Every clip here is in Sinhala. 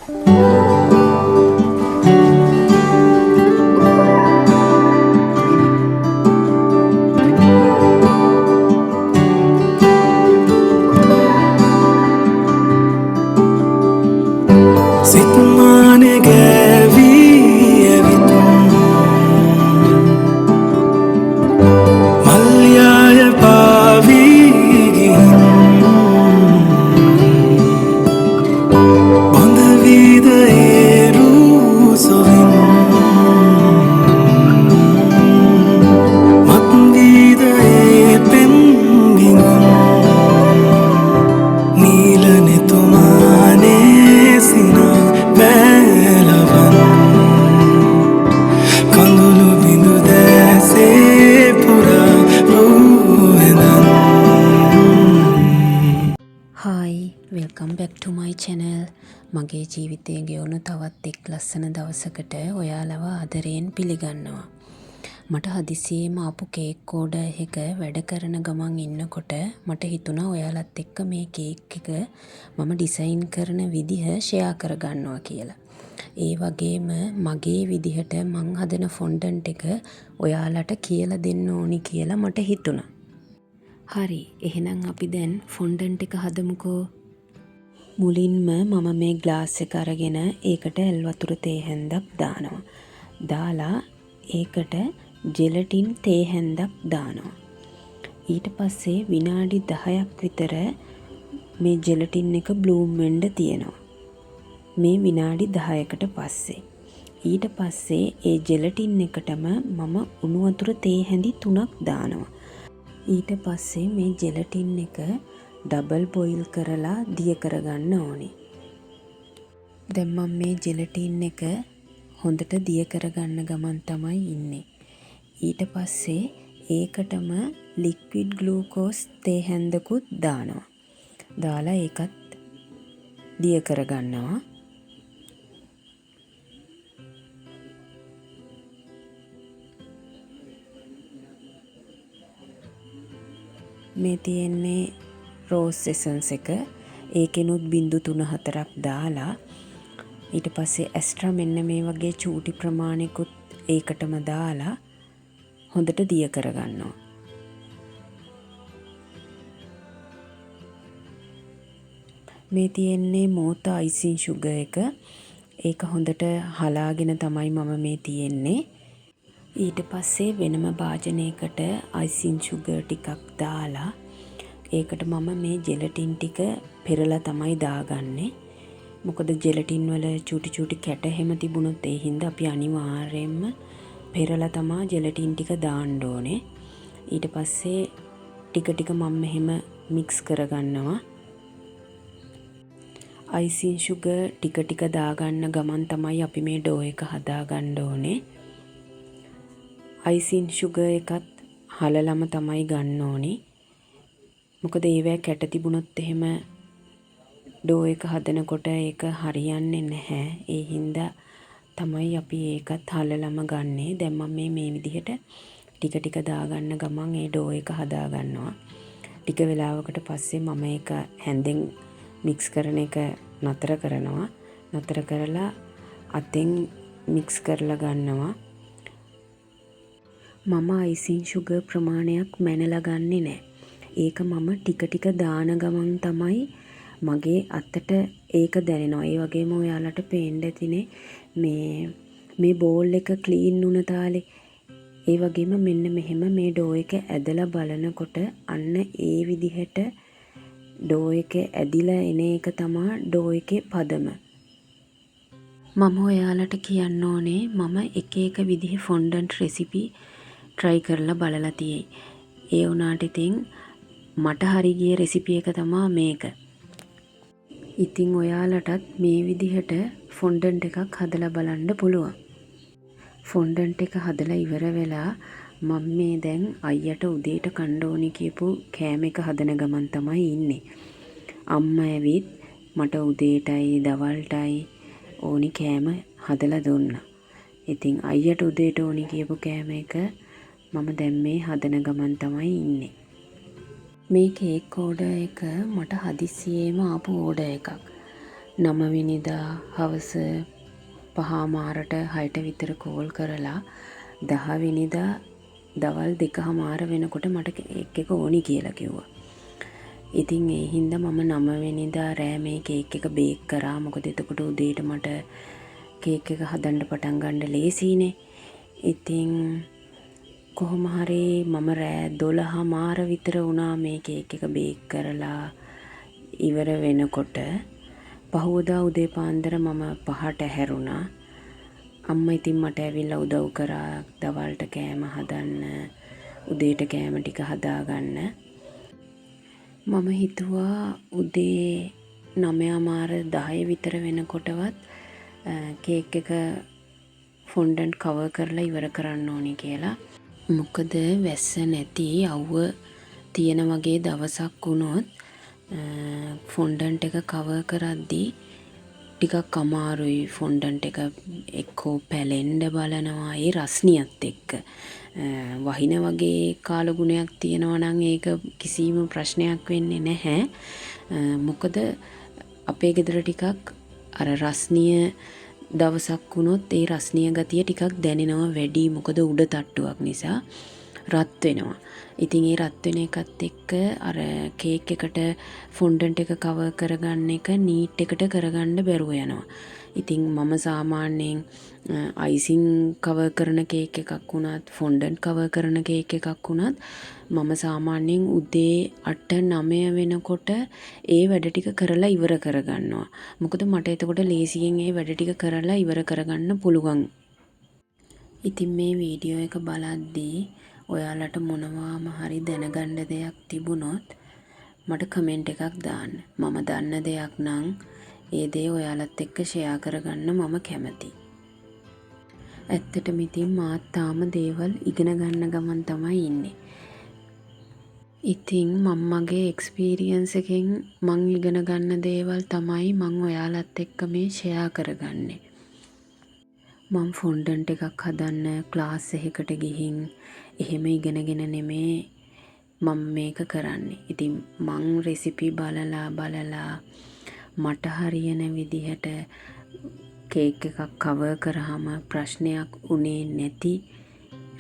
සිත්මානෙ ගෑවී ඇවිත් මල්යාය පාවී ගිහින් බොඳවීද ඒරූ සොවින් මත්වීද ඒ පෙම්ගිඟුන් නීලනෙතුමානේ සිනා වැලවන් කඳුළු බිඳු දැසේ පුරා රූවෙදන්. හායි වෙල්කම් බැක් ටු මයි channel. මගේ ජීවිතයේ ගෙවුණු තවත් එක් ලස්සන දවසකට ඔයාලව ආදරයෙන් පිළිගන්නවා. මට හදිසියෙම ආපු කේක් ඕඩර් එක වැඩ කරන ගමන් ඉන්නකොට මට හිතුණා ඔයාලත් එක්ක මේ කේක් එක මම ඩිසයින් කරන විදිහ ෂෙයා කරගන්නවා කියලා. ඒ වගේම මගේ විදිහට මං හදන ෆොන්ඩන්ට් එක ඔයාලට කියලා දෙන්න ඕනි කියලා මට හිතුණා. හරි, එහෙනම් අපි දැන් ෆොන්ඩන්ට් එක හදමුකෝ. මුලින්ම මම මේ ග්ලාස් එක අරගෙන ඒකට ඇල් වතුර තේ හැන්දක් දානවා. දාලා ඒකට ජෙලටින් තේ හැන්දක් දානවා. ඊට පස්සේ විනාඩි 10ක් විතර මේ ජෙලටින් එක බ්ලූම් වෙන්න තියෙනවා. මේ විනාඩි 10කට පස්සේ ඊට පස්සේ ඒ ජෙලටින් එකටම මම උණු වතුර තේ හැඳි 3ක් දානවා. ඊට පස්සේ මේ ජෙලටින් එක ඩබල් බොයිල් කරලා දිය කරගන්න ඕනේ. දැන් මම මේ ජෙලටින් එක හොඳට දිය කරගන්න ගමන් තමයි ඉන්නේ. ඊට පස්සේ ඒකටම ලික්විඩ් ග්ලූකෝස් තේ හැන්දකුත් දානවා. දාලා ඒකත් දිය කරගන්නවා. මේ තියෙන්නේ රෝස් එසන්ස් එක. ඒකෙනුත් බිංදු 3-4ක් දාලා ඊට පස්සේ ඇස්ට්‍රා මෙන්න මේ වගේ චූටි ප්‍රමාණිකුත් ඒකටම දාලා හොඳට දිය කරගන්නවා. මේ තියෙන්නේ මෝතා අයිසින් සුගර් එක. ඒක හොඳට හලාගෙන තමයි මම මේ තියෙන්නේ. ඊට පස්සේ වෙනම භාජනයකට අයිසින් සුගර් ටිකක් දාලා ඒකට මම මේ ජෙලටින් ටික පෙරලා තමයි දාගන්නේ. මොකද ජෙලටින් වල චූටි චූටි කැට හැම තිබුණොත් ඒ හින්දා අපි අනිවාර්යයෙන්ම පෙරලා තමයි ජෙලටින් ටික දාන්න ඕනේ. ඊට පස්සේ ටික ටික මම මෙහෙම මික්ස් කරගන්නවා. අයිසින් සුගර් ටික ටික දාගන්න ගමන් තමයි අපි මේ ඩෝ එක හදාගන්න ඕනේ. අයිසින් සුගර් එකත් හලලම තමයි ගන්න ඕනේ. මොකද ඒවැ කැට තිබුණොත් එහෙම ඩෝ එක හදනකොට ඒක හරියන්නේ නැහැ. ඒ හින්දා තමයි අපි ඒකත් හලලම ගන්නෙ. දැන් මම මේ විදිහට ටික ටික දාගන්න ගමන් ඒ ඩෝ එක හදා ගන්නවා. ටික වෙලාවකට පස්සේ මම ඒක හැන්දෙන් මික්ස් කරන එක නතර කරනවා. නතර කරලා අතෙන් මික්ස් කරලා ගන්නවා. මම අයිසින් සුගර් ප්‍රමාණයක් මැනලා ගන්නෙ නෑ. ඒක මම ටික ටික දාන ගමන් තමයි මගේ අතට ඒක දැනෙනවා. ඒ වගේම ඔයාලට පේන්න ඇතිනේ මේ බෝල් එක ක්ලීන් වුණ තාලේ. ඒ වගේම මෙන්න මෙහෙම මේ ඩෝ එක ඇදලා බලනකොට අන්න ඒ විදිහට ඩෝ එක ඇදිලා එන එක තමයි ඩෝ එකේ පදම. මම ඔයාලට කියන්න ඕනේ මම එක එක විදිහේ ෆොන්ඩන්ට් රෙසිපි try කරලා බලලා තියෙයි. ඒ වුණාට ඉතින් මට හරි ගිය රෙසිපි එක තමයි මේක. ඉතින් ඔයාලටත් මේ විදිහට ෆොන්ඩන්ට් එකක් හදලා බලන්න පුළුවන්. ෆොන්ඩන්ට් එක හදලා ඉවර වෙලා මම මේ දැන් අයියට උදේට කන්න ඕනි කියපු කෑම එක හදන ගමන් තමයි ඉන්නේ. අම්මා ඇවිත් මට උදේටයි දවල්ටයි ඕනි කෑම හදලා දුන්නා. ඉතින් අයියට උදේට ඕනි කියපු කෑම එක මම දැන් මේ හදන ගමන් තමයි ඉන්නේ. මේ කේක් ඕඩර් එක මට හදිස්සියේම ආපු ඕඩර් එකක්. 9 වෙනිදා හවස 5:00ට 6ට විතර කෝල් කරලා 10 වෙනිදා දවල් 2:00 වෙනකොට මට කේක් එක ඕනි කියලා කිව්වා. ඉතින් ඒ හින්දා මම 9 වෙනිදා රෑ මේ කේක් එක බේක් කරා. මොකද එතකොට උදේට මට කේක් එක හදන්න පටන් ගන්න ලේසියිනේ. ඉතින් කොහොම හරි මම රෑ 12:00 විතර වුණා මේ කේක් එක බේක් කරලා ඉවර වෙනකොට. පහුවදා උදේ පාන්දර මම 5ට හැරුණා. අම්මා ඉතින් මට ඇවිල්ලා උදව් කරා දවල්ට කෑම හදන්න, උදේට කෑම ටික හදාගන්න. මම හිතුවා උදේ 9:10 විතර වෙනකොටවත් කේක් එක ෆොන්ඩන්ට් කවර් කරලා ඉවර කරන්න ඕනි කියලා. මොකද වැස්ස නැති අවුව තියෙන වගේ දවසක් වුණොත් ෆොන්ඩන්ට් එක කවර් කරද්දී ටිකක් අමාරුයි. ෆොන්ඩන්ට් එක එක්කෝ පැලෙන්න බලනවා ඒ රස්නියත් එක්ක. වහින වගේ කාලගුණයක් තියෙනවා නම් ඒක කිසිම ප්‍රශ්නයක් වෙන්නේ නැහැ. මොකද අපේ ගෙදර ටිකක් අර රස්නිය දවසක් වුණොත් ඒ රස්නිය ගතිය ටිකක් දැනෙනවා වැඩි. මොකද උඩ තට්ටුවක් නිසා රත් වෙනවා. ඉතින් ඒ රත් වෙන එකත් එක්ක අර කේක් එකට ෆොන්ඩන්ට් එක කවර් කරගන්න එක නීට් එකට කරගන්න බැරුව යනවා. ඉතින් මම සාමාන්‍යයෙන් අයිසිං කවර් කරන කේක් එකක් වුණත් ෆොන්ඩන්ට් කවර් කරන කේක් එකක් වුණත් මම සාමාන්‍යයෙන් උදේ 8-9 වෙනකොට ඒ වැඩ ටික කරලා ඉවර කරගන්නවා. මොකද මට එතකොට ලේසියෙන් ඒ වැඩ ටික කරලා ඉවර කරගන්න පුළුවන්. ඉතින් මේ වීඩියෝ එක බලද්දී ඔයාලට මොනවාම හරි දැනගන්න දෙයක් තිබුණොත් මට කමෙන්ට් එකක් දාන්න. මම දන්න දෙයක් නම් ඒ දේ ඔයාලත් එක්ක ෂෙයා කරගන්න මම කැමතියි. ඇත්තටම ඉතින් මාත් තාම දේවල් ඉගෙන ගන්න ගමන් තමයි ඉන්නේ. ඉතින් මගේ එක්ස්පීරියන්ස් එකෙන් මං ඉගෙන ගන්න දේවල් තමයි මං ඔයාලත් එක්ක මේ ෂෙයා කරගන්නේ. මං ෆොන්ඩන්ට් එකක් හදන්න ක්ලාස් එකකට ගිහින් එහෙම ඉගෙනගෙන නෙමේ මම මේක කරන්නේ. ඉතින් මං රෙසිපි බලලා මට හරියන විදිහට කේක් එකක් කවර් කරාම ප්‍රශ්නයක් උනේ නැති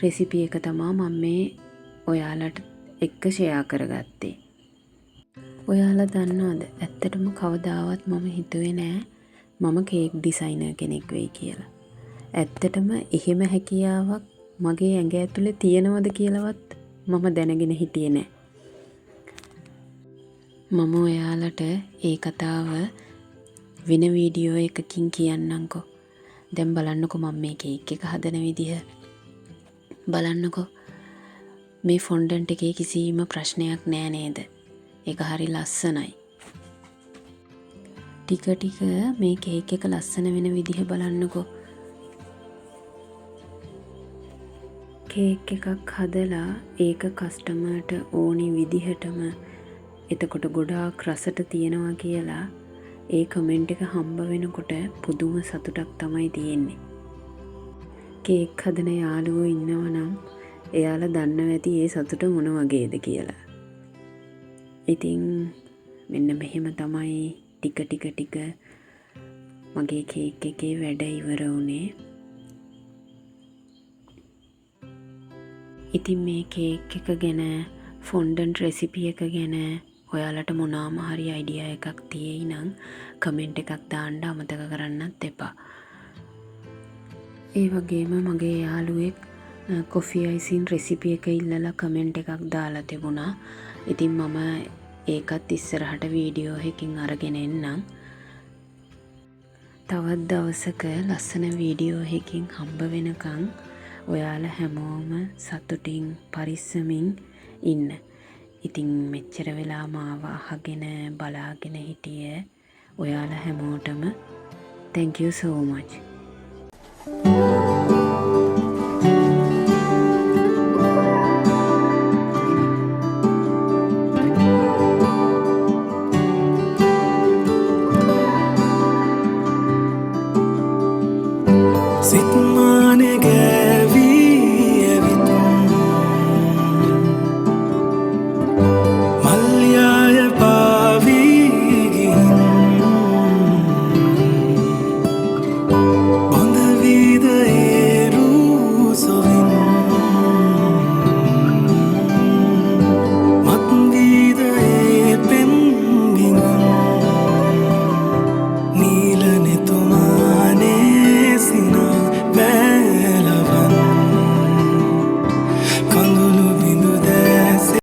රෙසිපි එක තමයි මම මේ ඔයාලට එක්ක ෂෙයා කරගත්තේ. ඔයාලා දන්නවද ඇත්තටම කවදාවත් මම හිතුවේ නෑ මම කේක් ඩිසයිනර් කෙනෙක් වෙයි කියලා. ඇත්තටම එහෙම හැකියාවක් මගේ ඇඟ ඇතුලේ තියෙනවද කියලාවත් මම දැනගෙන හිටියේ නෑ. මම ඔයාලට ඒ කතාව වෙන වීඩියෝ එකකින් කියන්නම්කෝ. දැන් බලන්නකෝ මම මේ කේක් එක හදන විදිහ. බලන්නකෝ. මේ ෆොන්ඩන්ට් එකේ කිසිම ප්‍රශ්නයක් නෑ නේද? ඒක හරි ලස්සනයි. ටික මේ කේක් එක ලස්සන වෙන විදිහ බලන්නකෝ. කේක් එකක් හදලා ඒක කස්ටමර්ට ඕනි විදිහටම එතකොට ගොඩාක් රසට තියෙනවා කියලා ඒ කමෙන්ට් එක හම්බ වෙනකොට පුදුම සතුටක් තමයි තියෙන්නේ. කේක් හදන යාළුවෝ ඉන්නවනම් එයාලා දන්නව ඇති ඒ සතුට මොන වගේද කියලා. ඉතින් මෙන්න මෙහෙම තමයි ටික මගේ කේක් එකේ වැඩ ඉවර වුණේ. ඉතින් මේ කේක් එක ගැන ෆොන්ඩන්ට් රෙසිපි එක ගැන ඔයාලට මොනවාම හරි අයිඩියා එකක් තියෙයි නම් කමෙන්ට් එකක් දාන්න අමතක කරන්නත් එපා. ඒ වගේම මගේ යාළුවෙක් කොෆි අයිසින් රෙසිපි එක ඉල්ලලා කමෙන්ට් එකක් දාලා තිබුණා. ඉතින් මම ඒකත් ඉස්සරහට වීඩියෝ එකකින් අරගෙන එන්නම්. තවත් දවසක ලස්සන වීඩියෝ එකකින් හම්බ වෙනකන් ඔයාලා හැමෝම සතුටින් පරිස්සමින් ඉන්න. ඉතින් මෙච්චර වෙලා මාව අහගෙන බලාගෙන හිටිය ඔයාලා හැමෝටම thank you so much.